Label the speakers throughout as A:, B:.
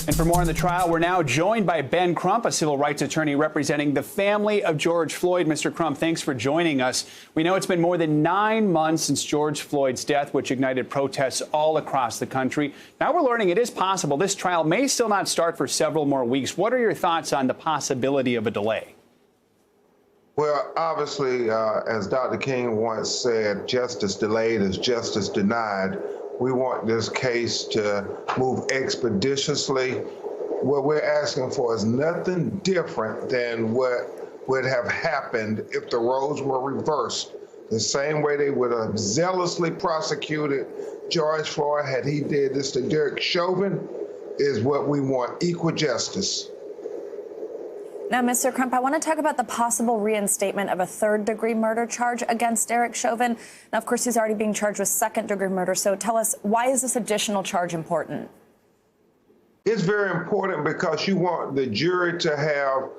A: And for more on the trial, we're now joined by Ben Crump, a civil rights attorney representing the family of George Floyd. Mr. Crump, thanks for joining us. We know it's been more than 9 months since George Floyd's death, which ignited protests all across the country. Now we're learning it is possible this trial may still not start for several more weeks. What are your thoughts on the possibility of a delay?
B: Well, obviously, as Dr. King once said, justice delayed is justice denied. We want this case to move expeditiously. What we're asking for is nothing different than what would have happened if the roles were reversed. The same way they would have zealously prosecuted George Floyd had he did this to Derek Chauvin is what we want, equal justice.
C: Now, Mr. Crump, I want to talk about the possible reinstatement of a third-degree murder charge against Derek Chauvin. Now, of course, he's already being charged with second-degree murder. So tell us, why is this additional charge important?
B: It's very important because you want the jury to have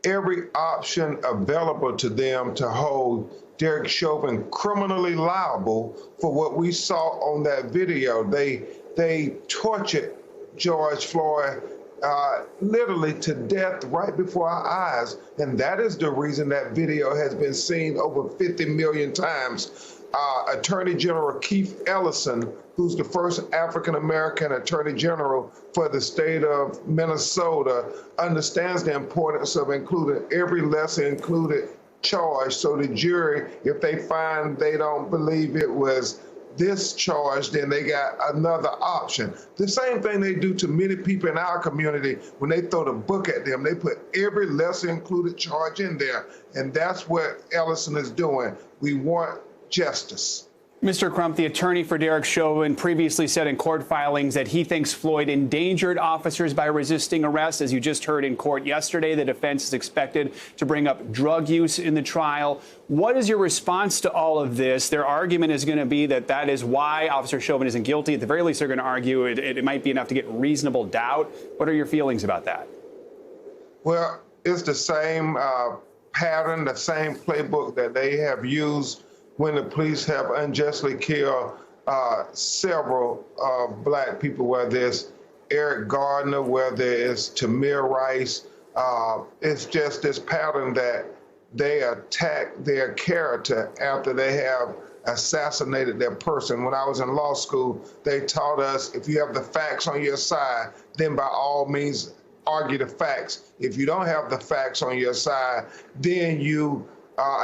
B: every option available to them to hold Derek Chauvin criminally liable for what we saw on that video. They tortured George Floyd literally to death right before our eyes. And that is the reason that video has been seen over 50 million times. Attorney General Keith Ellison, who's the first African-American Attorney General for the state of Minnesota, understands the importance of including every lesser included charge. So the jury, if they find they don't believe it was this charge, then they got another option. The same thing they do to many people in our community when they throw the book at them. They put every lesser included charge in there, and that's what Ellison is doing. We want justice.
A: Mr. Crump, the attorney for Derek Chauvin, previously said in court filings that he thinks Floyd endangered officers by resisting arrest. As you just heard in court yesterday, the defense is expected to bring up drug use in the trial. What is your response to all of this? Their argument is going to be that that is why Officer Chauvin isn't guilty. At the very least, they're going to argue it might be enough to get reasonable doubt. What are your feelings about that?
B: Well, it's the same pattern, the same playbook that they have used when the police have unjustly killed several black people, whether it's Eric Gardner, whether it's Tamir Rice. It's just this pattern that they attack their character after they have assassinated their person. When I was in law school, they taught us if you have the facts on your side, then by all means argue the facts. If you don't have the facts on your side, then you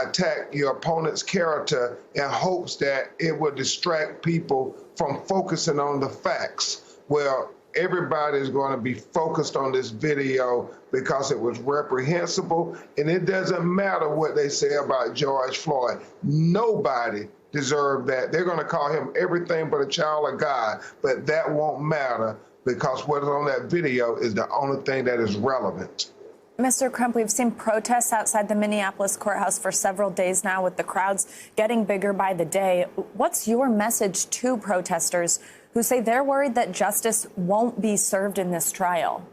B: attack your opponent's character in hopes that it will distract people from focusing on the facts. Well, everybody is going to be focused on this video because it was reprehensible, and it doesn't matter what they say about George Floyd. Nobody deserved that. They're going to call him everything but a child of God, but that won't matter because what is on that video is the only thing that is relevant.
C: Mr. Crump, we've seen protests outside the Minneapolis courthouse for several days now, with the crowds getting bigger by the day. What's your message to protesters who say they're worried that justice won't be served in this trial?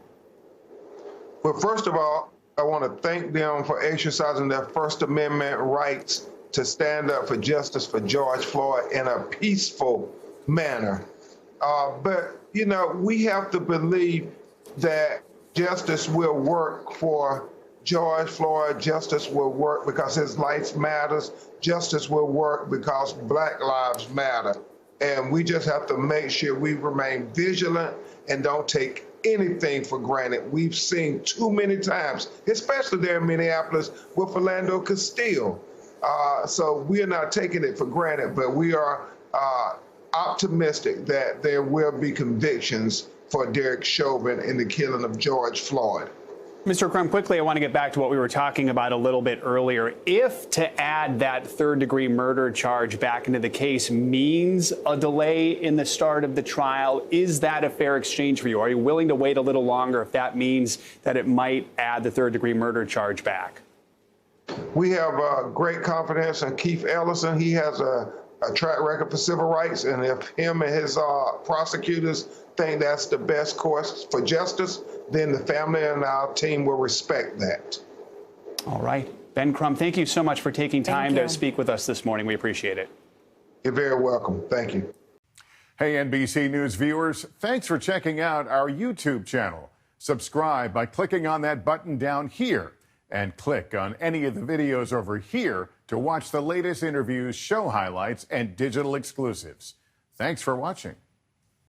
B: Well, first of all, I want to thank them for exercising their First Amendment rights to stand up for justice for George Floyd in a peaceful manner. But, you know, we have to believe that justice will work for George Floyd. Justice will work because his life matters. Justice will work because Black lives matter. And we just have to make sure we remain vigilant and don't take anything for granted. We've seen too many times, especially there in Minneapolis with Philando Castile. So we are not taking it for granted, but we are optimistic that there will be convictions for Derek Chauvin in the killing of George Floyd.
A: Mr. Crump, quickly, I want to get back to what we were talking about a little bit earlier. If to add that third-degree murder charge back into the case means a delay in the start of the trial, is that a fair exchange for you? Are you willing to wait a little longer if that means that it might add the third-degree murder charge back?
B: We have great confidence in Keith Ellison. He has a track record for civil rights, and if him and his prosecutors think that's the best course for justice, then the family and our team will respect that.
A: All right. Ben Crump, thank you so much for taking time to speak with us this morning. We appreciate it.
B: You're very welcome. Thank you.
D: Hey, NBC News viewers, thanks for checking out our YouTube channel. Subscribe by clicking on that button down here and click on any of the videos over here to watch the latest interviews, show highlights, and digital exclusives. Thanks for watching.